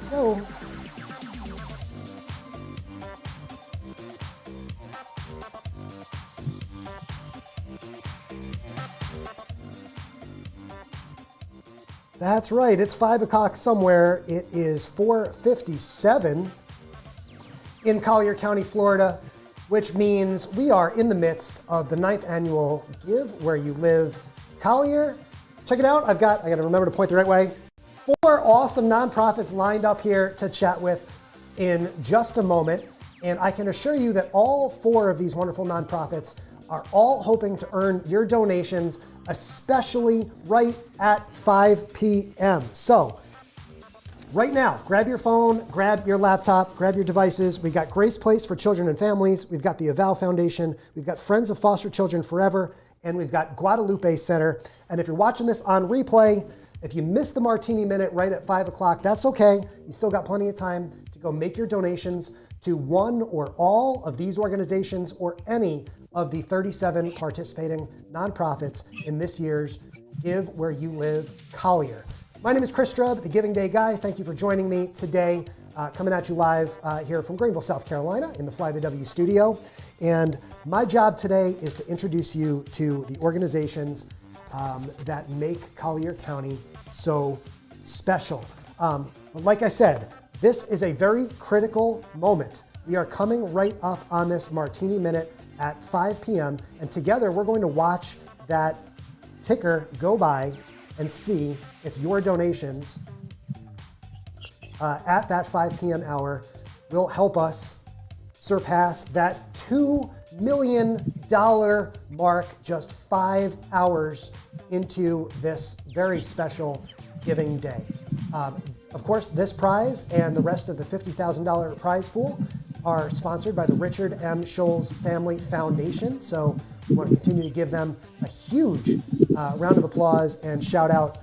Go. That's right, it's 5 o'clock somewhere. It is 4:57 in Collier County, Florida, which means we are in the midst of the 9th annual Give Where You Live. Collier, check it out. I got to remember to point the right way. 4 awesome nonprofits lined up here to chat with in just a moment. And I can assure you that all 4 of these wonderful nonprofits are all hoping to earn your donations, especially right at 5 p.m. So right now, grab your phone, grab your laptop, grab your devices. We've got Grace Place for Children and Families. We've got the Avow Foundation. We've got Friends of Foster Children Forever. And we've got Guadalupe Center. And if you're watching this on replay, if you missed the Martini Minute right at 5 o'clock, that's okay. You still got plenty of time to go make your donations to one or all of these organizations or any of the 37 participating nonprofits in this year's Give Where You Live Collier. My name is Chris Strub, the Giving Day Guy. Thank you for joining me today, coming at you live here from Greenville, South Carolina in the Fly the W studio. And my job today is to introduce you to the organizations that make Collier County so special. But like I said, this is a very critical moment. We are coming right up on this Martini Minute at 5 p.m. and together we're going to watch that ticker go by and see if your donations at that 5 p.m. hour will help us surpass that $2 million mark just 5 hours into this very special giving day. Of course, this prize and the rest of the $50,000 prize pool are sponsored by the Richard M. Scholl's Family Foundation. So we want to continue to give them a huge round of applause and shout out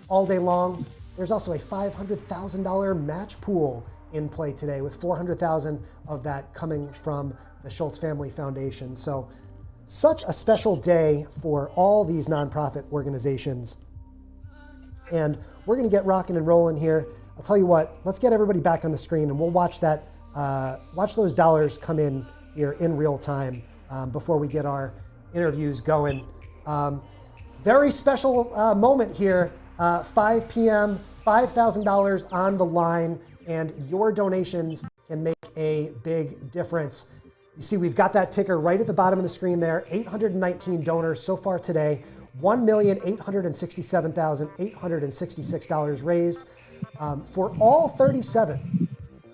all day long. There's also a $500,000 match pool in play today with $400,000 of that coming from the Schultz Family Foundation. So such a special day for all these nonprofit organizations. And we're going to get rocking and rolling here. I'll tell you what, let's get everybody back on the screen and we'll watch that, watch those dollars come in here in real time before we get our interviews going. Very special moment here, 5 p.m., $5,000 on the line, and your donations can make a big difference. You see, we've got that ticker right at the bottom of the screen there, 819 donors so far today, $1,867,866 raised for all 37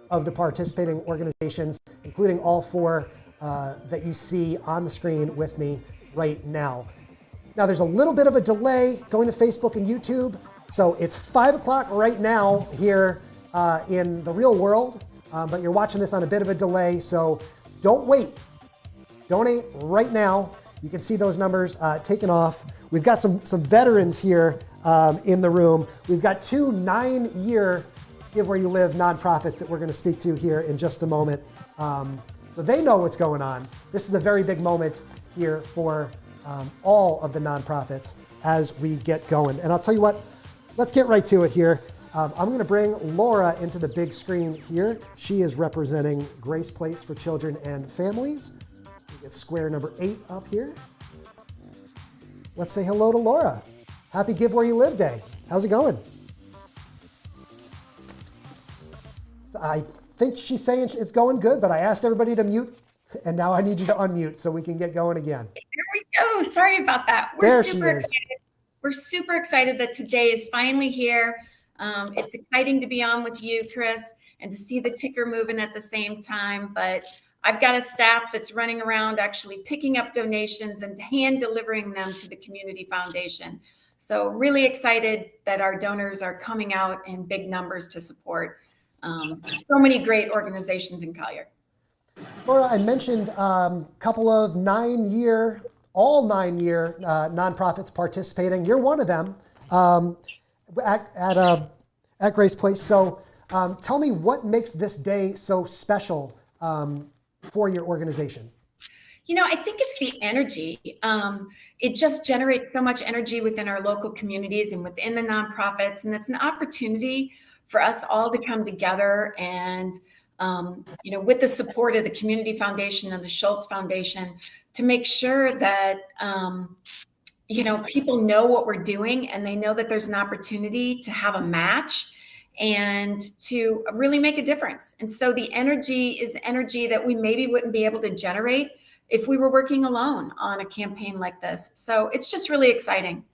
of the participating organizations, including all 4 that you see on the screen with me right now. Now, there's a little bit of a delay going to Facebook and YouTube. So it's 5 o'clock right now here in the real world, but you're watching this on a bit of a delay. So don't wait. Donate right now. You can see those numbers taken off. We've got some veterans here in the room. We've got 2 9-year Give Where You Live nonprofits that we're going to speak to here in just a moment. So they know what's going on. This is a very big moment here for all of the nonprofits as we get going. And I'll tell you what, let's get right to it here. I'm going to bring Laura into the big screen here. She is representing Grace Place for Children and Families. We get square number 8 up here. Let's say hello to Laura. Happy Give Where You Live Day. How's it going? I think she's saying it's going good, but I asked everybody to mute, and now I need you to unmute so we can get going again. There we go. Sorry about that. We're super excited. We're super excited that today is finally here. It's exciting to be on with you, Chris, and to see the ticker moving at the same time. But I've got a staff that's running around actually picking up donations and hand delivering them to the community foundation. So really excited that our donors are coming out in big numbers to support so many great organizations in Collier. Laura, I mentioned a couple of 9-year all 9-year nonprofits participating. You're one of them at Grace Place. So tell me what makes this day so special for your organization. You know, I think it's the energy. It just generates so much energy within our local communities and within the nonprofits. And it's an opportunity for us all to come together and, you know, with the support of the Community Foundation and the Schultz Foundation, to make sure that, you know, people know what we're doing and they know that there's an opportunity to have a match and to really make a difference. And so the energy is energy that we maybe wouldn't be able to generate if we were working alone on a campaign like this. So it's just really exciting.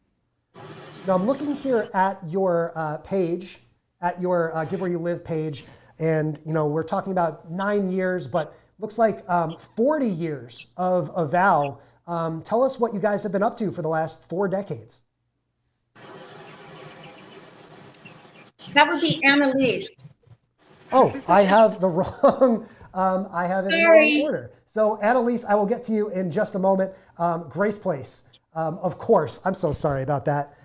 Now I'm looking here at your page, at your Give Where You Live page, and you know we're talking about 9 years, but looks like 40 years of Avow. Tell us what you guys have been up to for the last 4 decades. That would be Annalise. Oh, I have the wrong, I have it in the wrong order. So Annalise, I will get to you in just a moment. Grace Place, of course. I'm so sorry about that.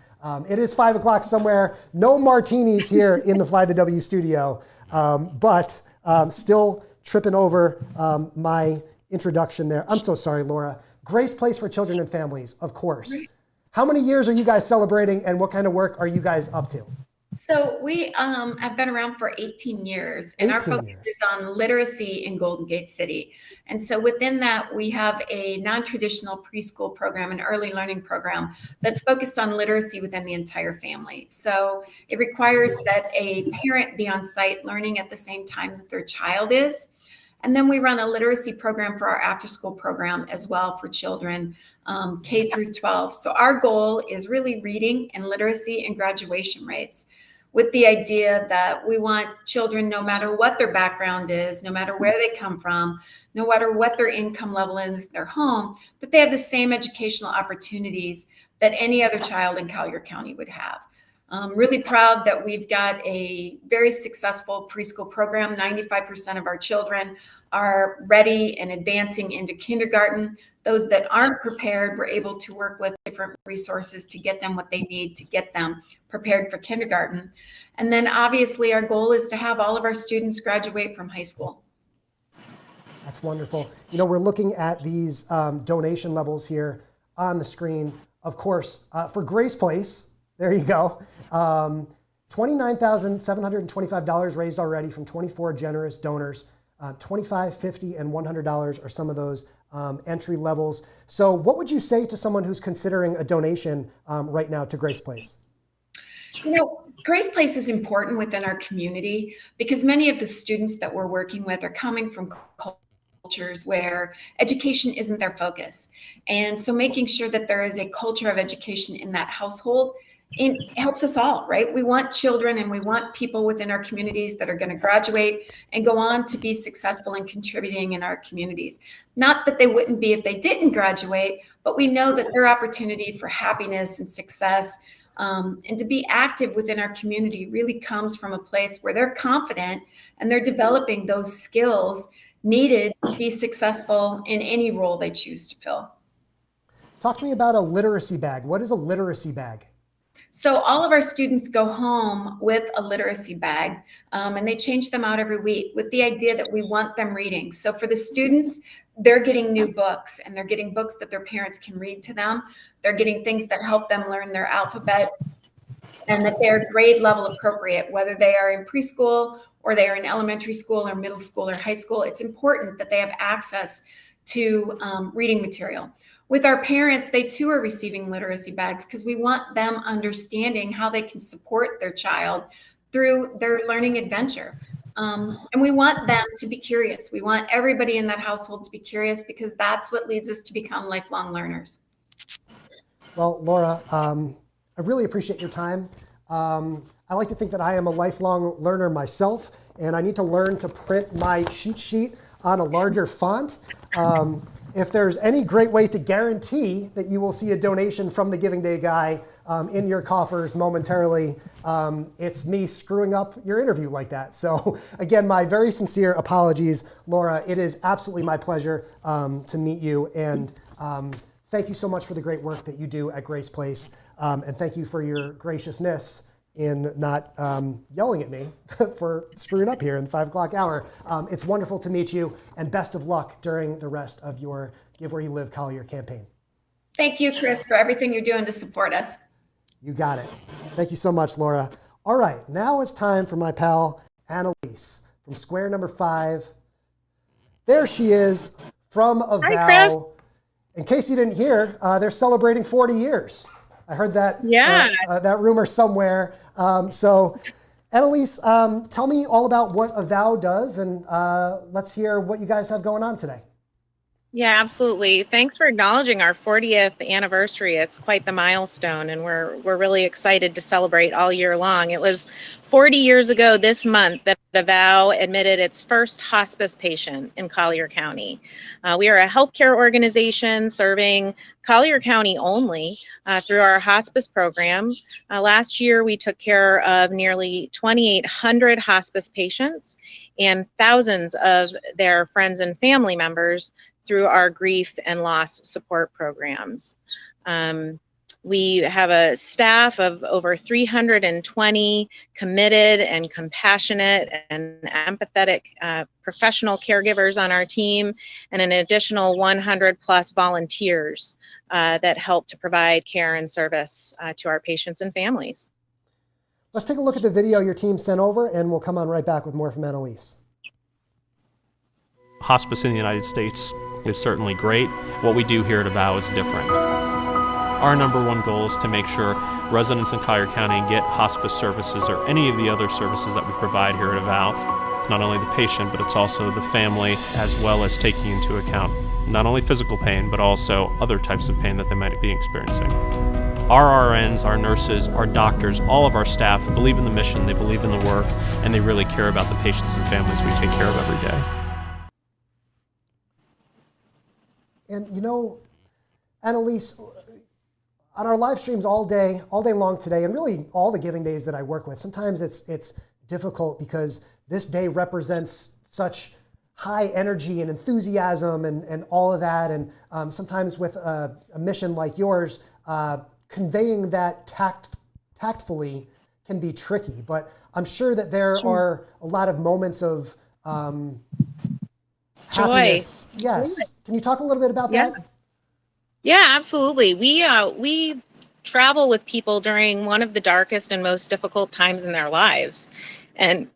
It is 5 o'clock somewhere. No martinis here in the Fly the W studio, but still tripping over my introduction there. I'm so sorry, Laura. Grace Place for Children and Families, of course. How many years are you guys celebrating and what kind of work are you guys up to? So we have been around for 18 years, and our focus is on literacy in Golden Gate City. And so within that, we have a non-traditional preschool program, an early learning program that's focused on literacy within the entire family. So it requires that a parent be on site learning at the same time that their child is. And then we run a literacy program for our after-school program as well for children K through 12. So our goal is really reading and literacy and graduation rates, with the idea that we want children, no matter what their background is, no matter where they come from, no matter what their income level is, their home, that they have the same educational opportunities that any other child in Collier County would have. I'm really proud that we've got a very successful preschool program. 95% of our children are ready and advancing into kindergarten. Those that aren't prepared, we're able to work with different resources to get them what they need to get them prepared for kindergarten. And then obviously our goal is to have all of our students graduate from high school. That's wonderful. You know, we're looking at these donation levels here on the screen. Of course, for Grace Place, there you go. $29,725 raised already from 24 generous donors. $25, $50, and $100 are some of those entry levels. So what would you say to someone who's considering a donation right now to Grace Place? You know, Grace Place is important within our community because many of the students that we're working with are coming from cultures where education isn't their focus. And so making sure that there is a culture of education in that household, it helps us all, right? We want children and we want people within our communities that are going to graduate and go on to be successful in contributing in our communities. Not that they wouldn't be if they didn't graduate, but we know that their opportunity for happiness and success and to be active within our community really comes from a place where they're confident and they're developing those skills needed to be successful in any role they choose to fill. Talk to me about a literacy bag. What is a literacy bag? So all of our students go home with a literacy bag and they change them out every week with the idea that we want them reading. So for the students, they're getting new books and they're getting books that their parents can read to them. They're getting things that help them learn their alphabet and that they're grade level appropriate, whether they are in preschool or they are in elementary school or middle school or high school. It's important that they have access to reading material. With our parents, they too are receiving literacy bags because we want them understanding how they can support their child through their learning adventure. And we want them to be curious. We want everybody in that household to be curious because that's what leads us to become lifelong learners. Well, Laura, I really appreciate your time. I like to think that I am a lifelong learner myself, and I need to learn to print my cheat sheet on a larger font. If there's any great way to guarantee that you will see a donation from the Giving Day guy in your coffers momentarily, it's me screwing up your interview like that. So again, my very sincere apologies, Laura. It is absolutely my pleasure to meet you, and thank you so much for the great work that you do at Grace Place. And thank you for your graciousness in not yelling at me for screwing up here in the 5 o'clock hour. It's wonderful to meet you, and best of luck during the rest of your Give Where You Live Collier campaign. Thank you, Chris, for everything you're doing to support us. You got it. Thank you so much, Laura. All right, now it's time for my pal, Annalise, from square number 5. There she is from Avow. Hi, Chris. In case you didn't hear, they're celebrating 40 years. I heard that, that rumor somewhere. So, Annalise, tell me all about what Avow does, and let's hear what you guys have going on today. Yeah, absolutely. Thanks for acknowledging our 40th anniversary. It's quite the milestone, and we're really excited to celebrate all year long. It was 40 years ago this month that Avow admitted its first hospice patient in Collier County. We are a healthcare organization serving Collier County only through our hospice program. Last year, we took care of nearly 2,800 hospice patients and thousands of their friends and family members through our grief and loss support programs. We have a staff of over 320 committed and compassionate and empathetic professional caregivers on our team, and an additional 100 plus volunteers that help to provide care and service to our patients and families. Let's take a look at the video your team sent over, and we'll come on right back with more from Annalise. Hospice in the United States is certainly great. What we do here at Avow is different. Our number one goal is to make sure residents in Collier County get hospice services or any of the other services that we provide here at Avow. It's not only the patient, but it's also the family, as well as taking into account not only physical pain, but also other types of pain that they might be experiencing. Our RNs, our nurses, our doctors, all of our staff believe in the mission, they believe in the work, and they really care about the patients and families we take care of every day. And you know, Annalise, on our live streams all day long today, and really all the giving days that I work with, sometimes it's difficult because this day represents such high energy and enthusiasm and all of that. And sometimes with a mission like yours, conveying that tactfully can be tricky. But I'm sure that there are a lot of moments of happiness. Joy. Yes. Can you talk a little bit about that? Yeah, absolutely. We travel with people during one of the darkest and most difficult times in their lives. And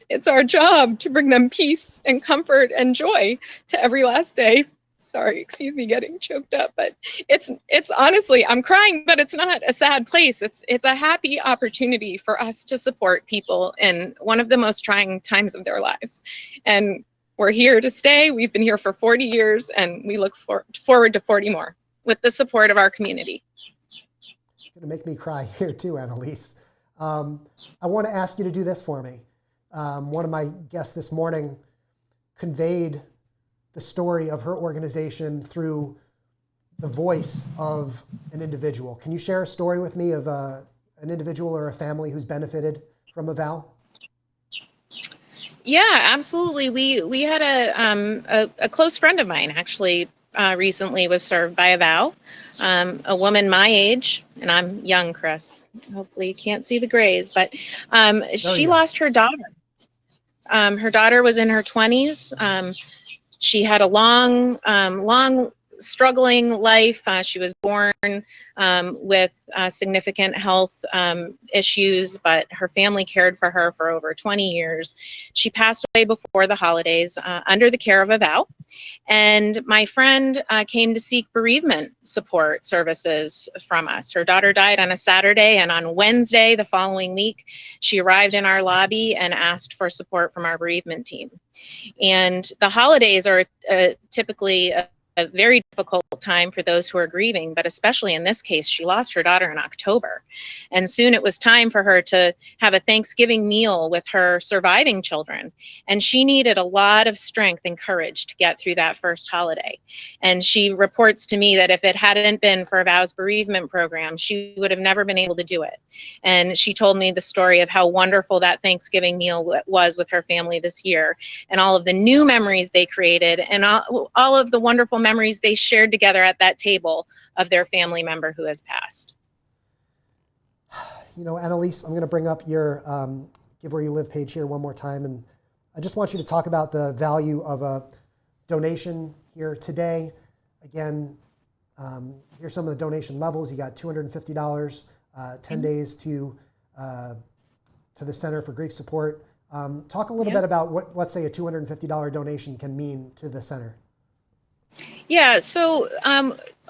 it's our job to bring them peace and comfort and joy to every last day. Sorry, excuse me, getting choked up, but it's honestly, I'm crying, but it's not a sad place. It's a happy opportunity for us to support people in one of the most trying times of their lives. And we're here to stay. We've been here for 40 years, and we look forward to 40 more with the support of our community. It's going to make me cry here too, Annalise. I want to ask you to do this for me. One of my guests this morning conveyed the story of her organization through the voice of an individual. Can you share a story with me of an individual or a family who's benefited from Avow? Yeah, absolutely. We had a close friend of mine actually recently was served by Avow. A woman my age, and I'm young, Chris. Hopefully you can't see the grays, but she lost her daughter. Her daughter was in her 20s. She had a long struggling life. She was born with significant health issues, but her family cared for her for over 20 years. She passed away before the holidays under the care of Avow. And my friend came to seek bereavement support services from us. Her daughter died on a Saturday, and on Wednesday the following week, she arrived in our lobby and asked for support from our bereavement team. And the holidays are typically a very difficult time for those who are grieving, but especially in this case, she lost her daughter in October. And soon it was time for her to have a Thanksgiving meal with her surviving children. And she needed a lot of strength and courage to get through that first holiday. And she reports to me that if it hadn't been for Avow's bereavement program, she would have never been able to do it. And she told me the story of how wonderful that Thanksgiving meal was with her family this year, and all of the new memories they created, and all of the wonderful memories memories they shared together at that table of their family member who has passed. You know, Annalise, I'm going to bring up your Give Where You Live page here one more time. And I just want you to talk about the value of a donation here today. Again, here's some of the donation levels. You got $250, 10 days to the Center for Grief Support. Talk a little bit about what, let's say, a $250 donation can mean to the center. Yeah, so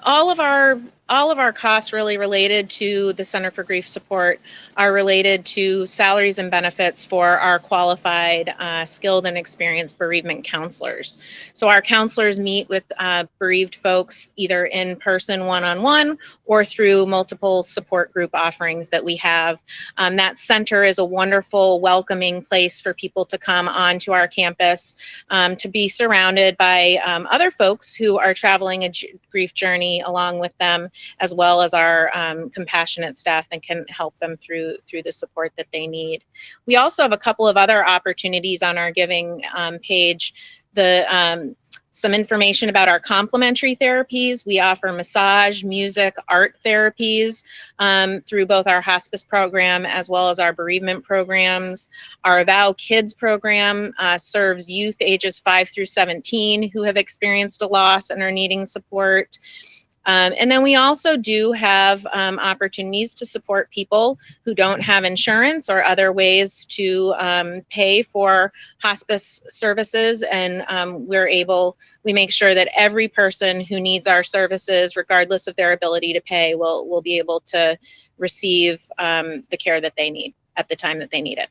all of our costs really related to the Center for Grief Support are related to salaries and benefits for our qualified, skilled and experienced bereavement counselors. So our counselors meet with bereaved folks either in person one-on-one or through multiple support group offerings that we have. That center is a wonderful, welcoming place for people to come onto our campus, to be surrounded by other folks who are traveling a grief journey along with them, as well as our compassionate staff that can help them through the support that they need. We also have a couple of other opportunities on our giving page. Some information about our complementary therapies. We offer massage, music, art therapies through both our hospice program as well as our bereavement programs. Our Avow Kids program serves youth ages 5 through 17 who have experienced a loss and are needing support. And then we also do have opportunities to support people who don't have insurance or other ways to pay for hospice services. And we make sure that every person who needs our services, regardless of their ability to pay, will be able to receive the care that they need at the time that they need it.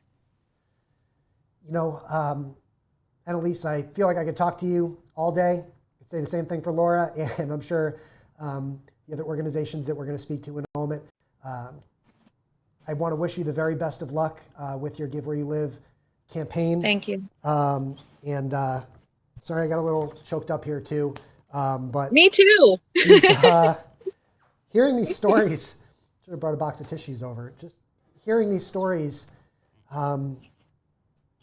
You know, Annalise, I feel like I could talk to you all day. I could say the same thing for Laura, and I'm sure the other organizations that we're going to speak to in a moment. I want to wish you the very best of luck with your Give Where You Live campaign. Thank you. Sorry, I got a little choked up here too. But me too. Hearing these stories, should have brought a box of tissues over. Just hearing these stories,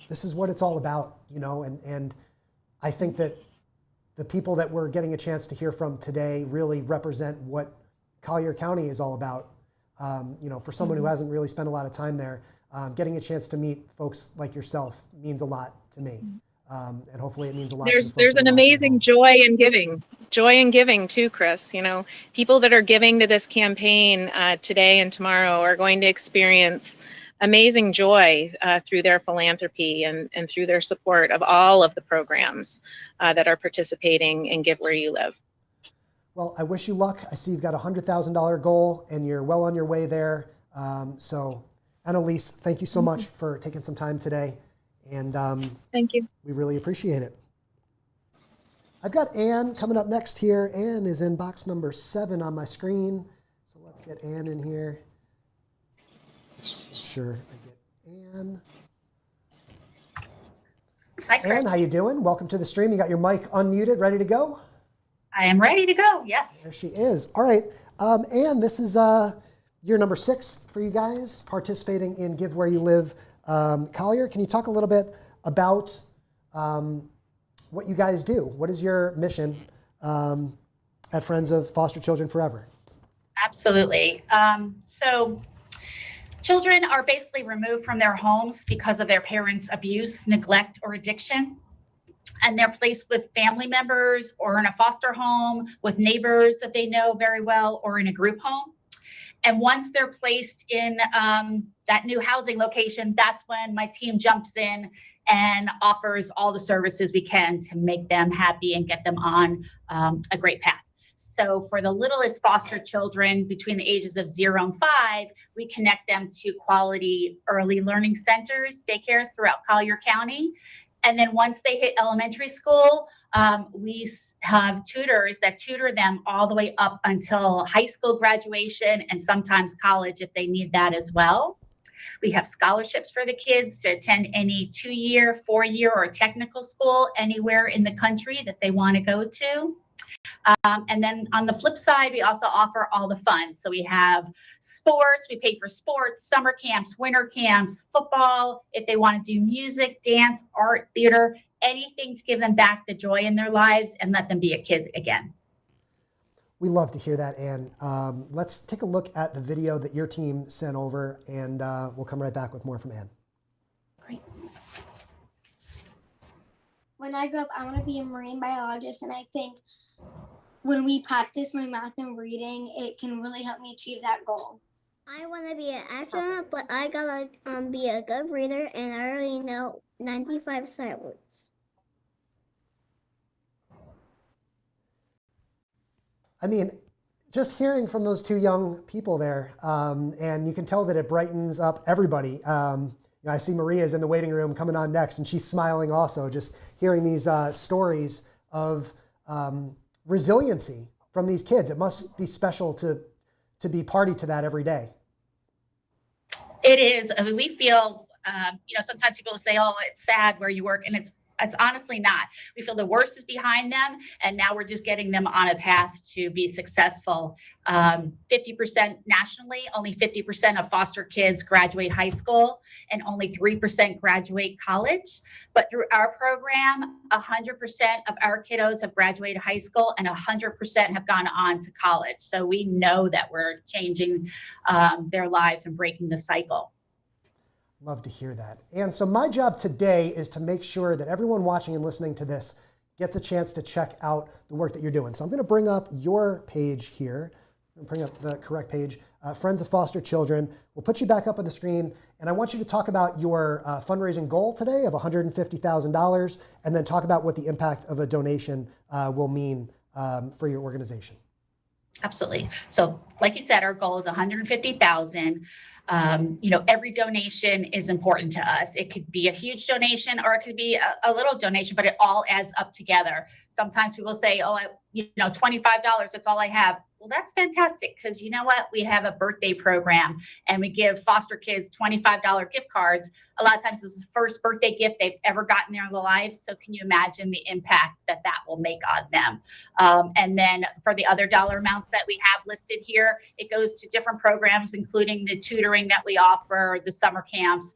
this is what it's all about, you know, and I think that the people that we're getting a chance to hear from today really represent what Collier County is all about. You know, for someone who hasn't really spent a lot of time there, getting a chance to meet folks like yourself means a lot to me. And hopefully it means a lot. There's an amazing joy in giving too, Chris. You know, people that are giving to this campaign today and tomorrow are going to experience amazing joy through their philanthropy and through their support of all of the programs that are participating in Give Where You Live. Well, I wish you luck. I see you've got a $100,000 goal and you're well on your way there. So Annalise, thank you so much for taking some time today. And thank you. We really appreciate it. I've got Ann coming up next here. Ann is in box number 7 on my screen. So let's get Ann in here. Sure, I get Ann. Hi, Chris. Ann, how you doing? Welcome to the stream. You got your mic unmuted, ready to go? I am ready to go, yes. There she is. All right, Ann, this is year number 6 for you guys participating in Give Where You Live. Collier, can you talk a little bit about what you guys do? What is your mission at Friends of Foster Children Forever? Absolutely. So children are basically removed from their homes because of their parents' abuse, neglect, or addiction. And they're placed with family members or in a foster home with neighbors that they know very well or in a group home. And once they're placed in that new housing location, that's when my team jumps in and offers all the services we can to make them happy and get them on a great path. So for the littlest foster children between the ages of 0 and 5, we connect them to quality early learning centers, daycares throughout Collier County. And then once they hit elementary school, we have tutors that tutor them all the way up until high school graduation and sometimes college if they need that as well. We have scholarships for the kids to attend any 2-year, 4-year, or technical school anywhere in the country that they want to go to. And then on the flip side, we also offer all the fun. So we have sports, we pay for sports, summer camps, winter camps, football, if they want to do music, dance, art, theater, anything to give them back the joy in their lives and let them be a kid again. We love to hear that, Ann. Let's take a look at the video that your team sent over, and we'll come right back with more from Ann. Great. When I grow up, I want to be a marine biologist, and I think when we practice my math and reading, it can really help me achieve that goal. I want to be an astronaut, but I gotta be a good reader, and I already know 95 sight words. I mean, just hearing from those two young people there, and you can tell that it brightens up everybody. I see Maria's in the waiting room coming on next, and she's smiling also, just hearing these stories of resiliency from these kids. It must be special to be party to that every day. It is. I mean, we feel, sometimes people say, oh, it's sad where you work, and it's honestly not. We feel the worst is behind them, and now we're just getting them on a path to be successful. 50% nationally, only 50% of foster kids graduate high school, and only 3% graduate college. But through our program, 100% of our kiddos have graduated high school, and 100% have gone on to college. So we know that we're changing their lives and breaking the cycle. Love to hear that. And so my job today is to make sure that everyone watching and listening to this gets a chance to check out the work that you're doing. So I'm going to bring up your page here. I'm going to bring up the correct page, Friends of Foster Children. We'll put you back up on the screen, and I want you to talk about your fundraising goal today of $150,000, and then talk about what the impact of a donation will mean for your organization. Absolutely. So like you said, our goal is $150,000. Every donation is important to us. It could be a huge donation, or it could be a little donation, but it all adds up together. Sometimes people say, oh, $25, that's all I have. Well, that's fantastic, because you know what? We have a birthday program, and we give foster kids $25 gift cards. A lot of times this is the first birthday gift they've ever gotten in their lives. So can you imagine the impact that will make on them? And then for the other dollar amounts that we have listed here, it goes to different programs, including the tutoring that we offer, the summer camps.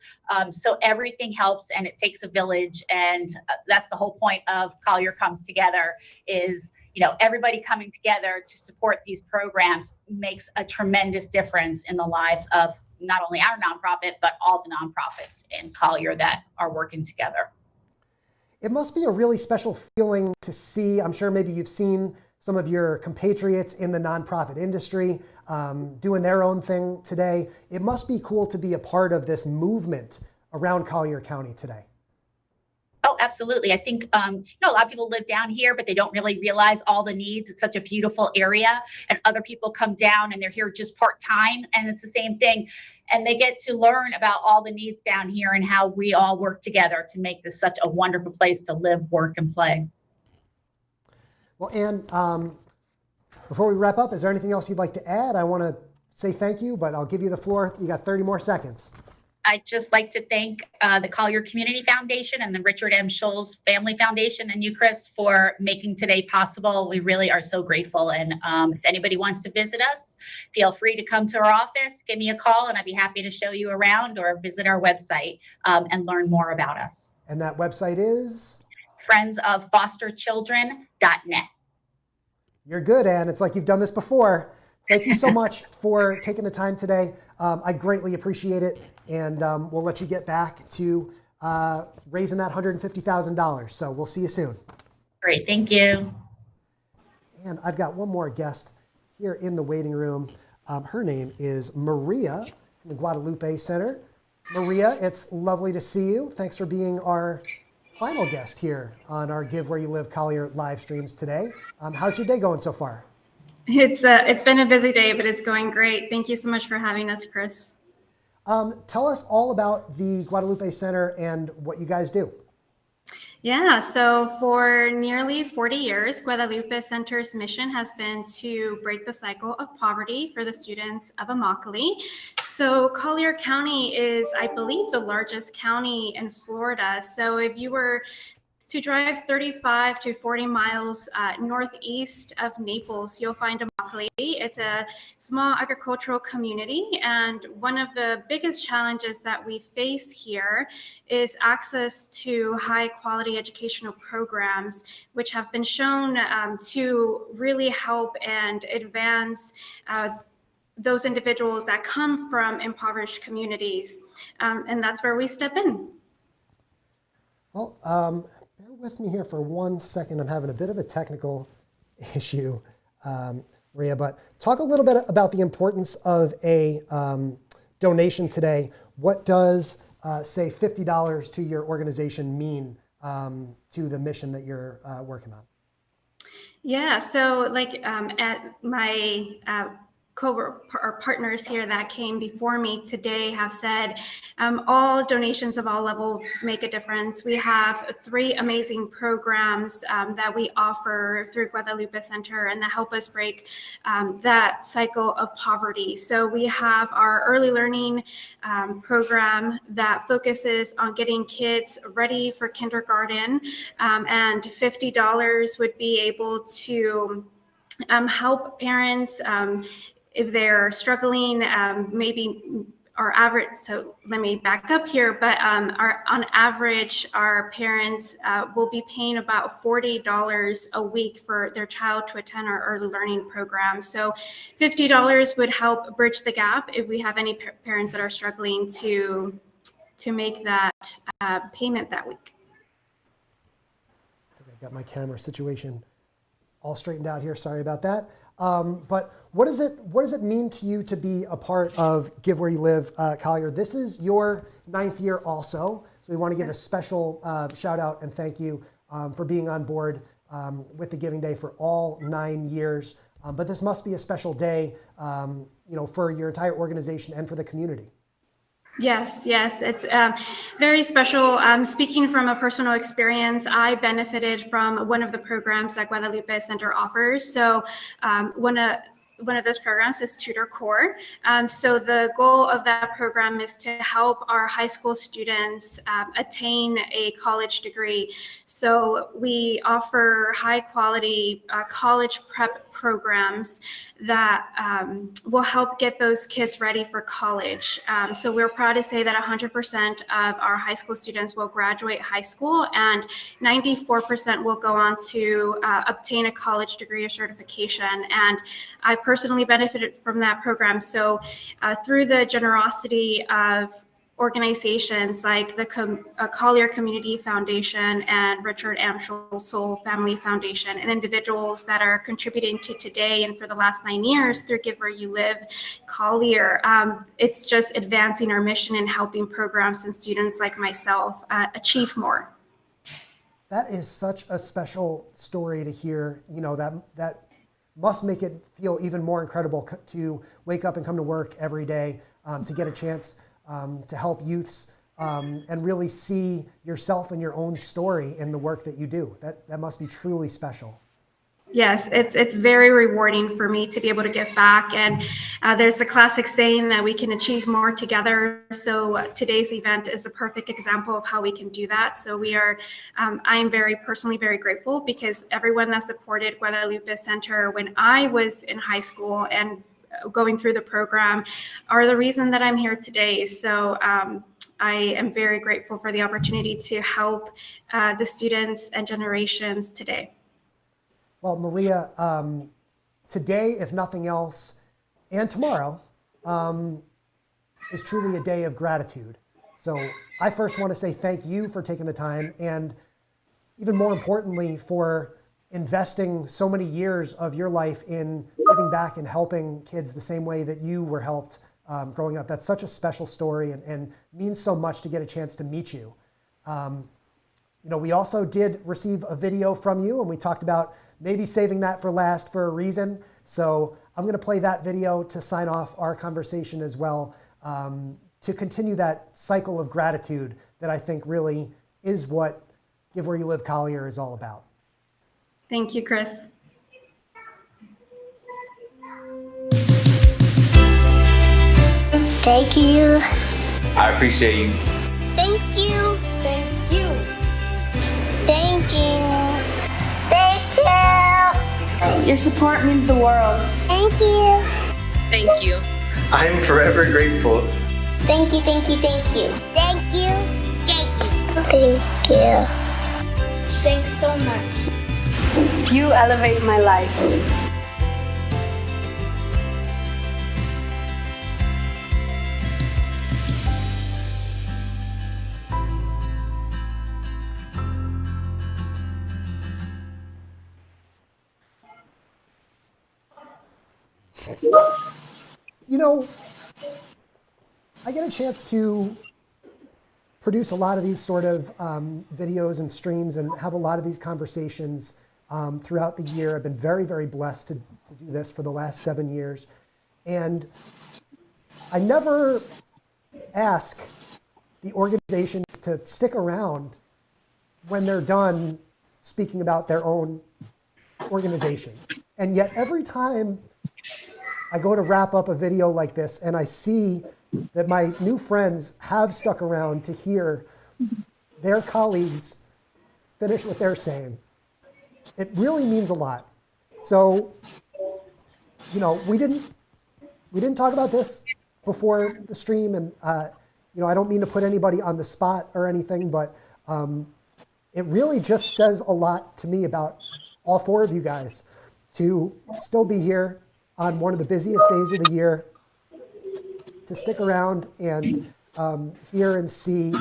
So everything helps, and it takes a village. And that's the whole point of Collier Comes Together is, everybody coming together to support these programs makes a tremendous difference in the lives of not only our nonprofit, but all the nonprofits in Collier that are working together. It must be a really special feeling to see. I'm sure maybe you've seen some of your compatriots in the nonprofit industry doing their own thing today. It must be cool to be a part of this movement around Collier County today. Oh, absolutely. I think, a lot of people live down here, but they don't really realize all the needs. It's such a beautiful area, and other people come down and they're here just part-time, and it's the same thing. And they get to learn about all the needs down here and how we all work together to make this such a wonderful place to live, work, and play. Well, Ann, before we wrap up, is there anything else you'd like to add? I want to say thank you, but I'll give you the floor. You got 30 more seconds. I'd just like to thank the Collier Community Foundation and the Richard M. Scholl's Family Foundation and you, Chris, for making today possible. We really are so grateful. And if anybody wants to visit us, feel free to come to our office, give me a call, and I'd be happy to show you around, or visit our website and learn more about us. And that website is? friendsoffosterchildren.net. You're good, Ann. It's like you've done this before. Thank you so much for taking the time today. I greatly appreciate it. And we'll let you get back to raising that $150,000. So we'll see you soon. Great. Thank you. And I've got one more guest here in the waiting room. Her name is Maria from the Guadalupe Center. Maria, it's lovely to see you. Thanks for being our final guest here on our Give Where You Live Collier live streams today. How's your day going so far? It's been a busy day, but it's going great. Thank you so much for having us, Chris. Tell us all about the Guadalupe Center and what you guys do. Yeah, so for nearly 40 years, Guadalupe Center's mission has been to break the cycle of poverty for the students of Immokalee. So Collier County is, I believe, the largest county in Florida. So if you were to drive 35 to 40 miles northeast of Naples, you'll find Immokalee. It's a small agricultural community, and one of the biggest challenges that we face here is access to high quality educational programs, which have been shown to really help and advance those individuals that come from impoverished communities. And that's where we step in. Well, bear with me here for 1 second. I'm having a bit of a technical issue, Maria, but talk a little bit about the importance of a donation today. What does, say, $50 to your organization mean to the mission that you're working on? Yeah, so like at my partners here that came before me today have said all donations of all levels make a difference. We have 3 amazing programs that we offer through Guadalupe Center and that help us break that cycle of poverty. So we have our early learning program that focuses on getting kids ready for kindergarten, and $50 would be able to help parents if they're struggling, maybe our average, so let me back up here, but on average, our parents will be paying about $40 a week for their child to attend our early learning program. So $50 would help bridge the gap if we have any parents that are struggling to make that payment that week. I think I've got my camera situation all straightened out here. Sorry about that. But what does it mean to you to be a part of Give Where You Live, Collier? This is your 9th year also, so we want to give a special shout out and thank you for being on board with the Giving Day for all 9 years. But this must be a special day, for your entire organization and for the community. Yes, it's very special. Speaking from a personal experience, I benefited from one of the programs that Guadalupe Center offers. So one of those programs is Tutor Corps. So the goal of that program is to help our high school students attain a college degree. So we offer high quality college prep programs that will help get those kids ready for college. So we're proud to say that 100% of our high school students will graduate high school, and 94% will go on to obtain a college degree or certification. And I personally benefited from that program. So through the generosity of organizations like the Collier Community Foundation and Richard Amschel Family Foundation, and individuals that are contributing to today and for the last 9 years through Give Where You Live, Collier, it's just advancing our mission and helping programs and students like myself achieve more. That is such a special story to hear. That must make it feel even more incredible to wake up and come to work every day, to get a chance to help youths and really see yourself and your own story in the work that you do. That must be truly special. Yes, it's very rewarding for me to be able to give back. And there's a classic saying that we can achieve more together. So today's event is a perfect example of how we can do that. So we are, I am personally very grateful, because everyone that supported Guadalupe Center when I was in high school and going through the program are the reason that I'm here today. So I am very grateful for the opportunity to help the students and generations today. Well, Maria, today, if nothing else, and tomorrow, is truly a day of gratitude. So I first want to say thank you for taking the time, and even more importantly, for investing so many years of your life in giving back and helping kids the same way that you were helped growing up. That's such a special story, and means so much to get a chance to meet you. We also did receive a video from you, and we talked about maybe saving that for last for a reason. So I'm going to play that video to sign off our conversation as well, to continue that cycle of gratitude that I think really is what Give Where You Live Collier is all about. Thank you, Chris. Thank you. I appreciate you. Thank you. Thank you. Thank Your support means the world. Thank you. Thank you. I'm forever grateful. Thank you, thank you, thank you. Thank you. Thank you. Thank you. Thanks so much. You elevate my life. You know, I get a chance to produce a lot of these sort of videos and streams and have a lot of these conversations throughout the year. I've been very, very blessed to do this for the last 7 years. And I never ask the organizations to stick around when they're done speaking about their own organizations. And yet every time I go to wrap up a video like this and I see that my new friends have stuck around to hear their colleagues finish what they're saying, it really means a lot. So, you know, we didn't talk about this before the stream, and you know, I don't mean to put anybody on the spot or anything, but it really just says a lot to me about all 4 of you guys to still be here on one of the busiest days of the year, to stick around and hear and see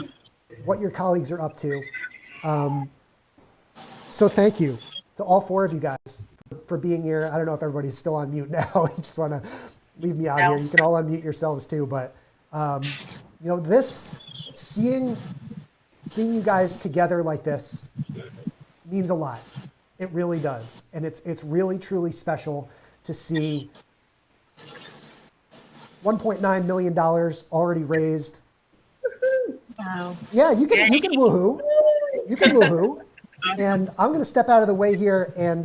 what your colleagues are up to. So thank you to all 4 of you guys for being here. I don't know if everybody's still on mute now. You just want to leave me out here. You can all unmute yourselves too. But you know, this seeing you guys together like this means a lot. It really does, and it's really truly special to see $1.9 million already raised. Wow. Yeah, you can woohoo. You can woohoo. And I'm going to step out of the way here and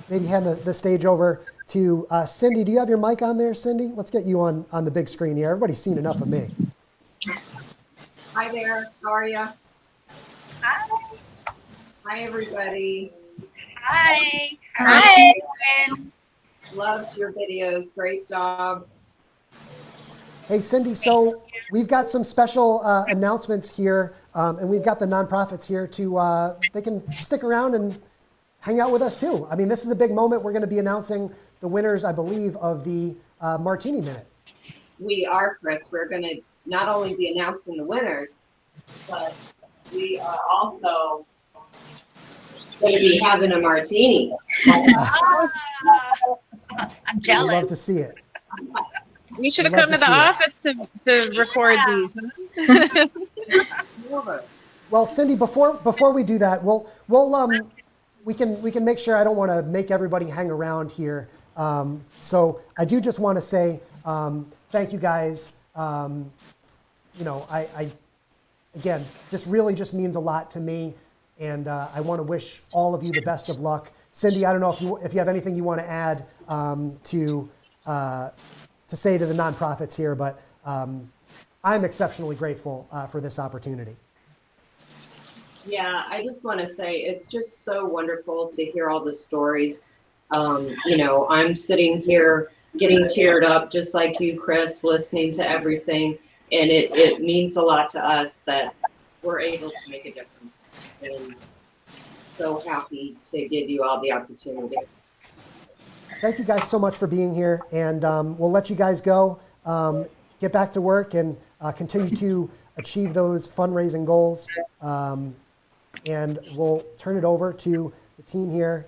maybe hand the stage over to Cindy. Do you have your mic on there, Cindy? Let's get you on the big screen here. Everybody's seen enough of me. Hi there. How are you? Hi. Hi, everybody. Hi. Hi. Loved your videos. Great job. Hey, Cindy, so we've got some special announcements here, and we've got the nonprofits here to, they can stick around and hang out with us too. I mean, this is a big moment. We're going to be announcing the winners, I believe, of the Martini Minute. We are, Chris. We're going to not only be announcing the winners, but we are also going to be having a martini. I'm We'd jealous. love to see it. We should have I'd love come to to the see office to record these. Well, Cindy, before we do that, we can make sure. I don't want to make everybody hang around here. So I do just want to say thank you guys. You know, I again, this really just means a lot to me, and I want to wish all of you the best of luck. Cindy, I don't know if you have anything you want to add to say to the nonprofits here, but I'm exceptionally grateful for this opportunity. Yeah, I just want to say it's just so wonderful to hear all the stories. You know, I'm sitting here getting teared up just like you, Chris, listening to everything. And it means a lot to us that we're able to make a difference. And so happy to give you all the opportunity. Thank you guys so much for being here, and we'll let you guys go, get back to work, and continue to achieve those fundraising goals. And we'll turn it over to the team here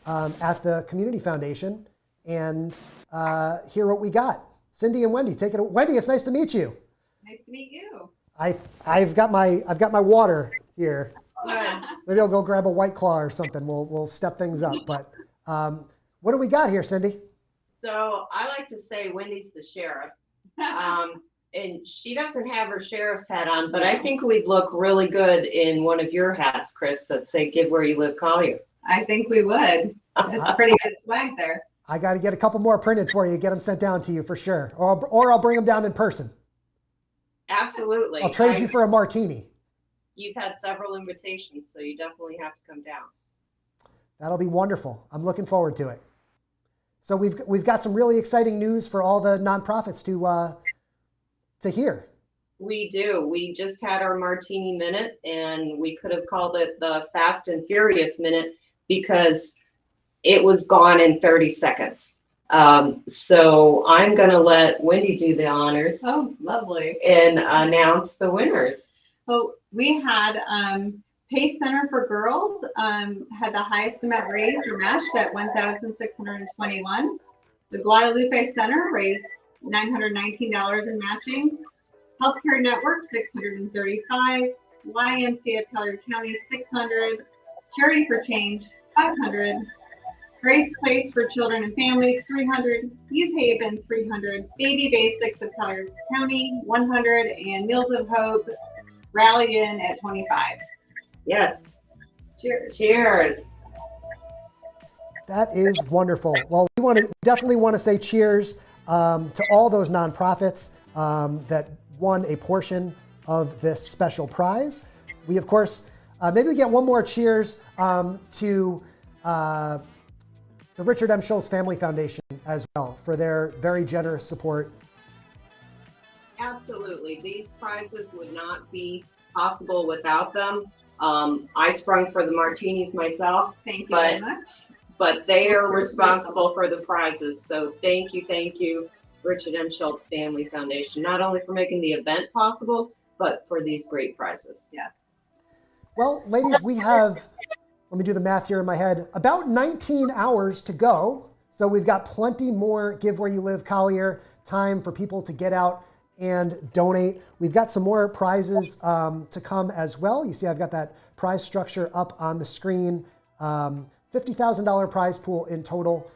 at the Community Foundation and hear what we got. Cindy and Wendy, take it. Wendy, it's nice to meet you. Nice to meet you. I've got my water here. Good. Maybe I'll go grab a White Claw or something. We'll step things up. But what do we got here, Cindy? So I like to say Wendy's the sheriff. And she doesn't have her sheriff's hat on, but I think we'd look really good in one of your hats, Chris, that say "Give Where You Live, Collier." I think we would. It's a pretty good swag there. I got to get a couple more printed for you, get them sent down to you for sure. Or I'll bring them down in person. Absolutely. I'll trade you for a martini. You've had several invitations, so you definitely have to come down. That'll be wonderful. I'm looking forward to it. So we've got some really exciting news for all the nonprofits to hear. We do. We just had our Martini Minute, and we could have called it the Fast and Furious Minute because it was gone in 30 seconds. So I'm going to let Wendy do the honors. Oh, lovely. And announce the winners. Well, we had Pace Center for Girls had the highest amount raised or matched at $1,621. The Guadalupe Center raised $919 in matching. Healthcare Network $635. YMCA of Collier County $600. Charity for Change $500. Grace Place for Children and Families $300. Youth Haven $300. Baby Basics of Collier County $100. And Meals of Hope Rally In at $25. Yes. Cheers. Cheers. That is wonderful. Well, we definitely want to say cheers to all those nonprofits that won a portion of this special prize. We, of course, maybe we get one more cheers to the Richard M. Schultz Family Foundation as well for their very generous support. Absolutely. These prizes would not be possible without them. I sprung for the martinis myself. Thank you very much. But they are responsible for the prizes. So thank you, Richard M. Schultz Family Foundation, not only for making the event possible, but for these great prizes. Yeah. Well, ladies, we have, let me do the math here in my head, about 19 hours to go. So we've got plenty more Give Where You Live Collier time for people to get out and donate. We've got some more prizes to come as well. You see I've got that prize structure up on the screen. $50,000 prize pool in total,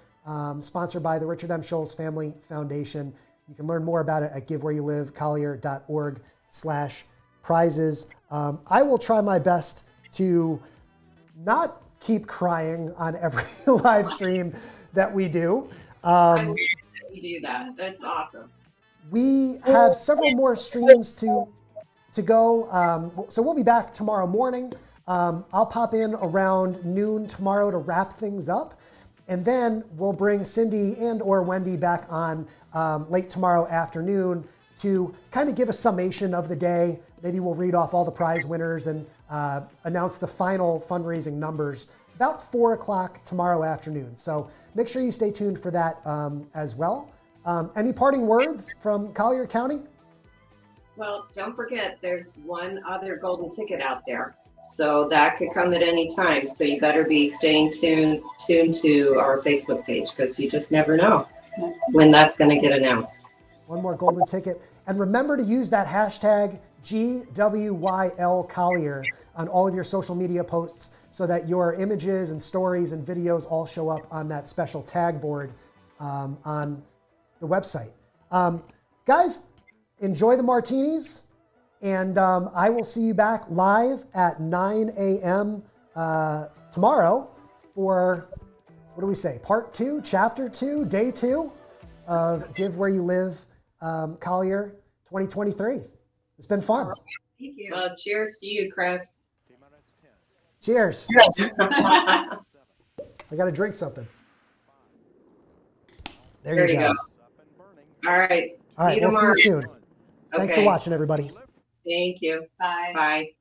sponsored by the Richard M. Schultz Family Foundation. You can learn more about it at givewhereyoulivecollier.org/prizes. I will try my best to not keep crying on every live stream that we do. I love that you do that. That's awesome. We have several more streams to go. So we'll be back tomorrow morning. I'll pop in around noon tomorrow to wrap things up. And then we'll bring Cindy and or Wendy back on late tomorrow afternoon to kind of give a summation of the day. Maybe we'll read off all the prize winners and announce the final fundraising numbers about 4 o'clock tomorrow afternoon. So make sure you stay tuned for that as well. Any parting words from Collier County? Well, don't forget, there's one other golden ticket out there. So that could come at any time. So you better be staying tuned to our Facebook page because you just never know when that's going to get announced. One more golden ticket. And remember to use that hashtag GWYL Collier on all of your social media posts so that your images and stories and videos all show up on that special tag board on the website. Guys, enjoy the martinis. And I will see you back live at 9 a.m. Tomorrow for, what do we say, part 2, chapter 2, day 2 of Give Where You Live Collier 2023. It's been fun. Thank you. Well, cheers to you, Chris. Cheers. I got to drink something. There you go. All right. All right, we'll see you soon. Thanks for watching, everybody. Thank you. Bye. Bye.